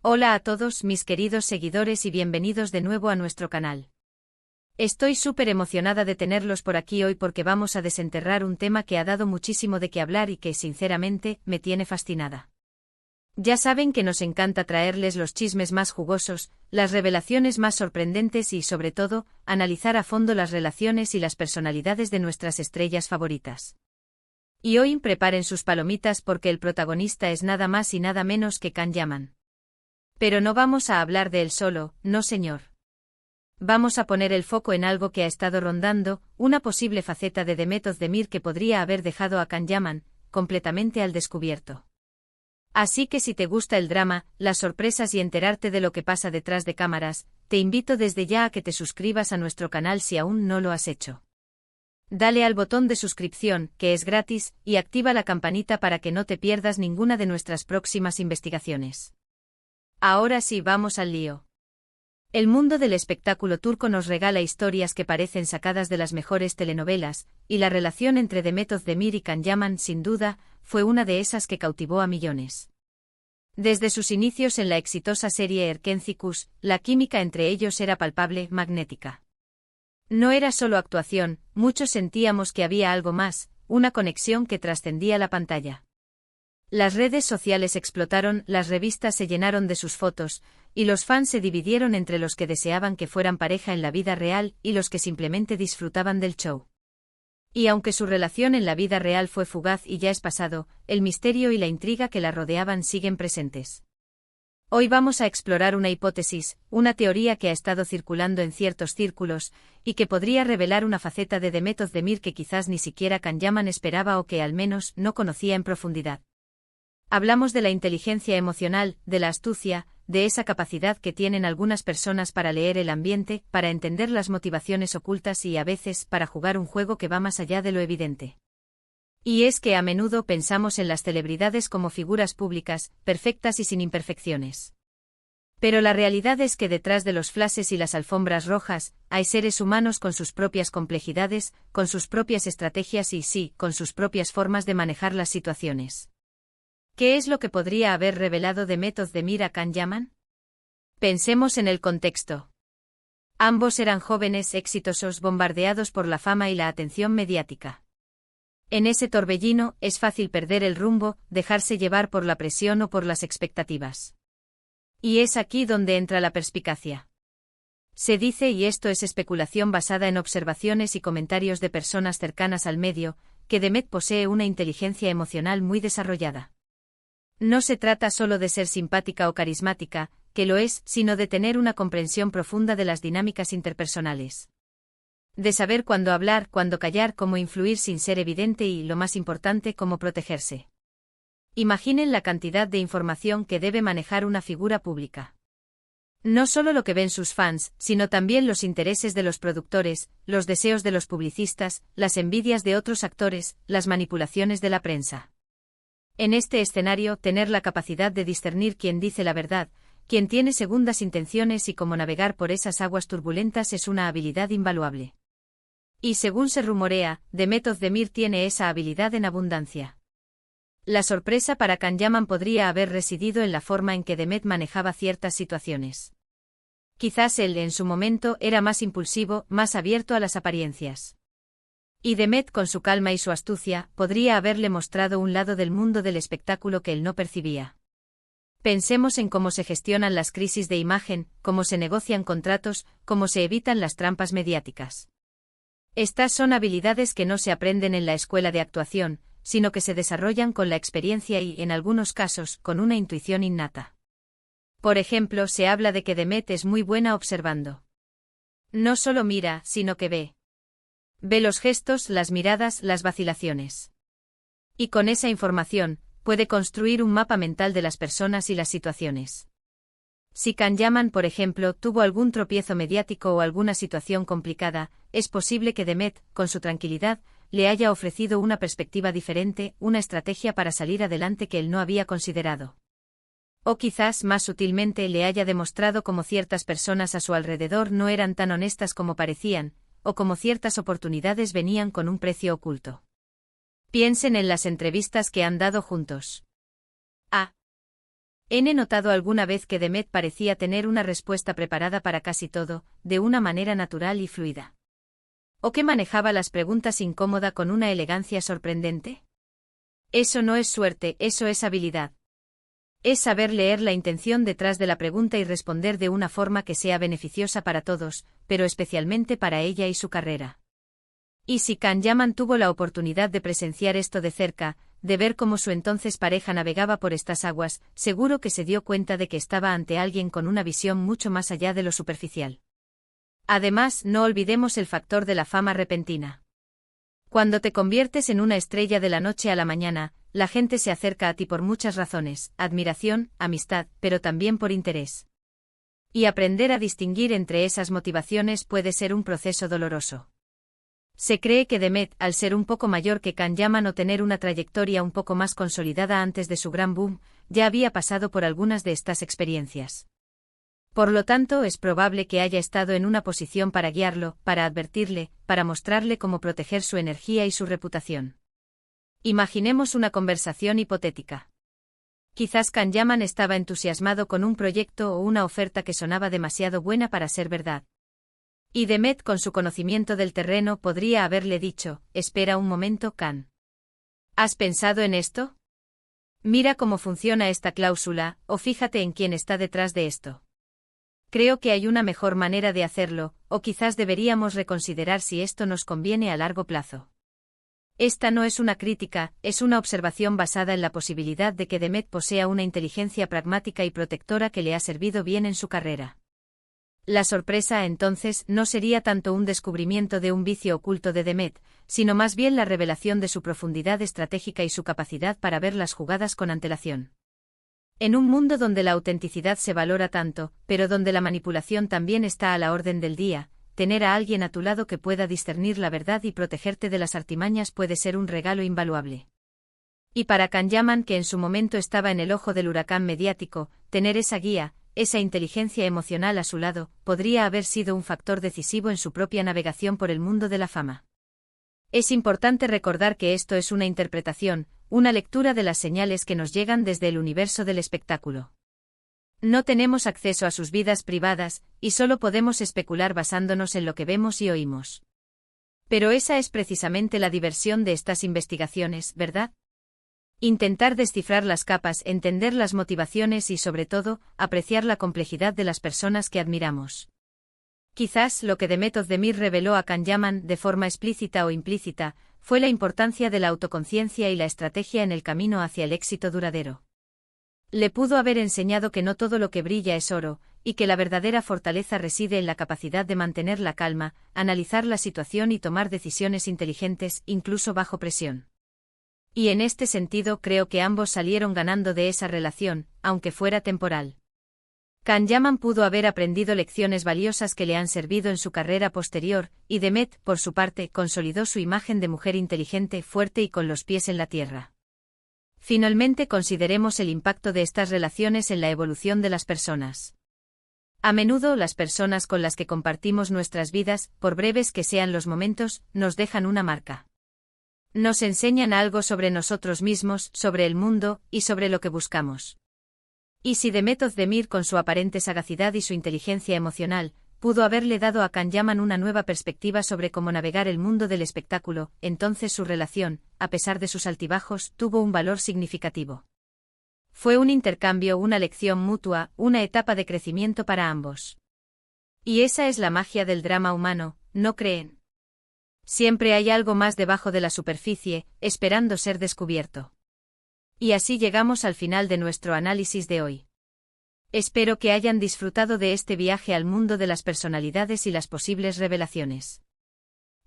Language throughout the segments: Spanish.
Hola a todos mis queridos seguidores y bienvenidos de nuevo a nuestro canal. Estoy súper emocionada de tenerlos por aquí hoy porque vamos a desenterrar un tema que ha dado muchísimo de qué hablar y que, sinceramente, me tiene fascinada. Ya saben que nos encanta traerles los chismes más jugosos, las revelaciones más sorprendentes y, sobre todo, analizar a fondo las relaciones y las personalidades de nuestras estrellas favoritas. Y hoy preparen sus palomitas porque el protagonista es nada más y nada menos que Can Yaman. Pero no vamos a hablar de él solo, no señor. Vamos a poner el foco en algo que ha estado rondando, una posible faceta de Demet Özdemir que podría haber dejado a Can Yaman completamente al descubierto. Así que si te gusta el drama, las sorpresas y enterarte de lo que pasa detrás de cámaras, te invito desde ya a que te suscribas a nuestro canal si aún no lo has hecho. Dale al botón de suscripción, que es gratis, y activa la campanita para que no te pierdas ninguna de nuestras próximas investigaciones. Ahora sí, vamos al lío. El mundo del espectáculo turco nos regala historias que parecen sacadas de las mejores telenovelas, y la relación entre Demet Özdemir y Can Yaman, sin duda, fue una de esas que cautivó a millones. Desde sus inicios en la exitosa serie Erkenci Kuş, la química entre ellos era palpable, magnética. No era solo actuación, muchos sentíamos que había algo más, una conexión que trascendía la pantalla. Las redes sociales explotaron, las revistas se llenaron de sus fotos, y los fans se dividieron entre los que deseaban que fueran pareja en la vida real y los que simplemente disfrutaban del show. Y aunque su relación en la vida real fue fugaz y ya es pasado, el misterio y la intriga que la rodeaban siguen presentes. Hoy vamos a explorar una hipótesis, una teoría que ha estado circulando en ciertos círculos, y que podría revelar una faceta de Demet Özdemir que quizás ni siquiera Can Yaman esperaba o que al menos no conocía en profundidad. Hablamos de la inteligencia emocional, de la astucia, de esa capacidad que tienen algunas personas para leer el ambiente, para entender las motivaciones ocultas y a veces para jugar un juego que va más allá de lo evidente. Y es que a menudo pensamos en las celebridades como figuras públicas, perfectas y sin imperfecciones. Pero la realidad es que detrás de los flashes y las alfombras rojas, hay seres humanos con sus propias complejidades, con sus propias estrategias y sí, con sus propias formas de manejar las situaciones. ¿Qué es lo que podría haber revelado Demet Özdemir a Can Yaman? Pensemos en el contexto. Ambos eran jóvenes exitosos bombardeados por la fama y la atención mediática. En ese torbellino es fácil perder el rumbo, dejarse llevar por la presión o por las expectativas. Y es aquí donde entra la perspicacia. Se dice, y esto es especulación basada en observaciones y comentarios de personas cercanas al medio, que Demet posee una inteligencia emocional muy desarrollada. No se trata solo de ser simpática o carismática, que lo es, sino de tener una comprensión profunda de las dinámicas interpersonales. De saber cuándo hablar, cuándo callar, cómo influir sin ser evidente y, lo más importante, cómo protegerse. Imaginen la cantidad de información que debe manejar una figura pública. No solo lo que ven sus fans, sino también los intereses de los productores, los deseos de los publicistas, las envidias de otros actores, las manipulaciones de la prensa. En este escenario, tener la capacidad de discernir quién dice la verdad, quién tiene segundas intenciones y cómo navegar por esas aguas turbulentas es una habilidad invaluable. Y según se rumorea, Demet Özdemir tiene esa habilidad en abundancia. La sorpresa para Can Yaman podría haber residido en la forma en que Demet manejaba ciertas situaciones. Quizás él, en su momento, era más impulsivo, más abierto a las apariencias. Y Demet, con su calma y su astucia, podría haberle mostrado un lado del mundo del espectáculo que él no percibía. Pensemos en cómo se gestionan las crisis de imagen, cómo se negocian contratos, cómo se evitan las trampas mediáticas. Estas son habilidades que no se aprenden en la escuela de actuación, sino que se desarrollan con la experiencia y, en algunos casos, con una intuición innata. Por ejemplo, se habla de que Demet es muy buena observando. No solo mira, sino que ve. Ve los gestos, las miradas, las vacilaciones. Y con esa información, puede construir un mapa mental de las personas y las situaciones. Si Can Yaman, por ejemplo, tuvo algún tropiezo mediático o alguna situación complicada, es posible que Demet, con su tranquilidad, le haya ofrecido una perspectiva diferente, una estrategia para salir adelante que él no había considerado. O quizás, más sutilmente, le haya demostrado cómo ciertas personas a su alrededor no eran tan honestas como parecían, o cómo ciertas oportunidades venían con un precio oculto. Piensen en las entrevistas que han dado juntos. He notado alguna vez que Demet parecía tener una respuesta preparada para casi todo, de una manera natural y fluida. ¿O que manejaba las preguntas incómoda con una elegancia sorprendente? Eso no es suerte, eso es habilidad. Es saber leer la intención detrás de la pregunta y responder de una forma que sea beneficiosa para todos, pero especialmente para ella y su carrera. Y si Can Yaman tuvo la oportunidad de presenciar esto de cerca, de ver cómo su entonces pareja navegaba por estas aguas, seguro que se dio cuenta de que estaba ante alguien con una visión mucho más allá de lo superficial. Además, no olvidemos el factor de la fama repentina. Cuando te conviertes en una estrella de la noche a la mañana, la gente se acerca a ti por muchas razones, admiración, amistad, pero también por interés. Y aprender a distinguir entre esas motivaciones puede ser un proceso doloroso. Se cree que Demet, al ser un poco mayor que Can Yaman o tener una trayectoria un poco más consolidada antes de su gran boom, ya había pasado por algunas de estas experiencias. Por lo tanto, es probable que haya estado en una posición para guiarlo, para advertirle, para mostrarle cómo proteger su energía y su reputación. Imaginemos una conversación hipotética. Quizás Can Yaman estaba entusiasmado con un proyecto o una oferta que sonaba demasiado buena para ser verdad. Y Demet, con su conocimiento del terreno, podría haberle dicho: espera un momento, Can. ¿Has pensado en esto? Mira cómo funciona esta cláusula, o fíjate en quién está detrás de esto. Creo que hay una mejor manera de hacerlo, o quizás deberíamos reconsiderar si esto nos conviene a largo plazo. Esta no es una crítica, es una observación basada en la posibilidad de que Demet posea una inteligencia pragmática y protectora que le ha servido bien en su carrera. La sorpresa, entonces, no sería tanto un descubrimiento de un vicio oculto de Demet, sino más bien la revelación de su profundidad estratégica y su capacidad para ver las jugadas con antelación. En un mundo donde la autenticidad se valora tanto, pero donde la manipulación también está a la orden del día, tener a alguien a tu lado que pueda discernir la verdad y protegerte de las artimañas puede ser un regalo invaluable. Y para Can Yaman, que en su momento estaba en el ojo del huracán mediático, tener esa guía, esa inteligencia emocional a su lado, podría haber sido un factor decisivo en su propia navegación por el mundo de la fama. Es importante recordar que esto es una interpretación, una lectura de las señales que nos llegan desde el universo del espectáculo. No tenemos acceso a sus vidas privadas, y solo podemos especular basándonos en lo que vemos y oímos. Pero esa es precisamente la diversión de estas investigaciones, ¿verdad? Intentar descifrar las capas, entender las motivaciones y, sobre todo, apreciar la complejidad de las personas que admiramos. Quizás lo que Demet Özdemir reveló a Can Yaman, de forma explícita o implícita, fue la importancia de la autoconciencia y la estrategia en el camino hacia el éxito duradero. Le pudo haber enseñado que no todo lo que brilla es oro, y que la verdadera fortaleza reside en la capacidad de mantener la calma, analizar la situación y tomar decisiones inteligentes, incluso bajo presión. Y en este sentido creo que ambos salieron ganando de esa relación, aunque fuera temporal. Can Yaman pudo haber aprendido lecciones valiosas que le han servido en su carrera posterior, y Demet, por su parte, consolidó su imagen de mujer inteligente, fuerte y con los pies en la tierra. Finalmente, consideremos el impacto de estas relaciones en la evolución de las personas. A menudo, las personas con las que compartimos nuestras vidas, por breves que sean los momentos, nos dejan una marca. Nos enseñan algo sobre nosotros mismos, sobre el mundo, y sobre lo que buscamos. Y si Demet Özdemir, con su aparente sagacidad y su inteligencia emocional, pudo haberle dado a Can Yaman una nueva perspectiva sobre cómo navegar el mundo del espectáculo, entonces su relación, a pesar de sus altibajos, tuvo un valor significativo. Fue un intercambio, una lección mutua, una etapa de crecimiento para ambos. Y esa es la magia del drama humano, ¿no creen? Siempre hay algo más debajo de la superficie, esperando ser descubierto. Y así llegamos al final de nuestro análisis de hoy. Espero que hayan disfrutado de este viaje al mundo de las personalidades y las posibles revelaciones.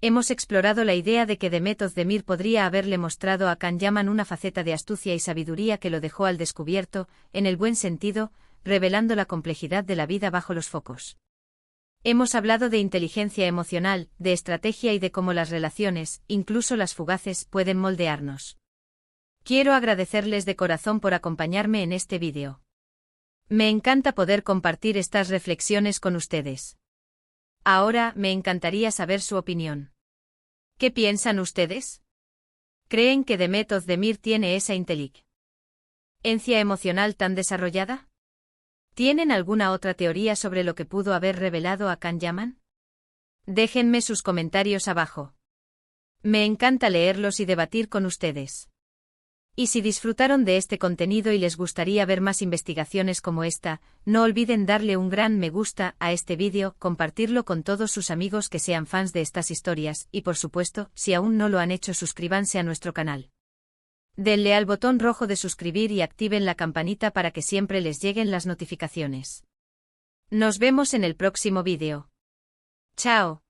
Hemos explorado la idea de que Demet Özdemir podría haberle mostrado a Can Yaman una faceta de astucia y sabiduría que lo dejó al descubierto, en el buen sentido, revelando la complejidad de la vida bajo los focos. Hemos hablado de inteligencia emocional, de estrategia y de cómo las relaciones, incluso las fugaces, pueden moldearnos. Quiero agradecerles de corazón por acompañarme en este vídeo. Me encanta poder compartir estas reflexiones con ustedes. Ahora, me encantaría saber su opinión. ¿Qué piensan ustedes? ¿Creen que Demet Özdemir tiene esa inteligencia ¿Encia emocional tan desarrollada? ¿Tienen alguna otra teoría sobre lo que pudo haber revelado a Can Yaman? Déjenme sus comentarios abajo. Me encanta leerlos y debatir con ustedes. Y si disfrutaron de este contenido y les gustaría ver más investigaciones como esta, no olviden darle un gran me gusta a este vídeo, compartirlo con todos sus amigos que sean fans de estas historias, y por supuesto, si aún no lo han hecho, suscríbanse a nuestro canal. Denle al botón rojo de suscribir y activen la campanita para que siempre les lleguen las notificaciones. Nos vemos en el próximo vídeo. Chao.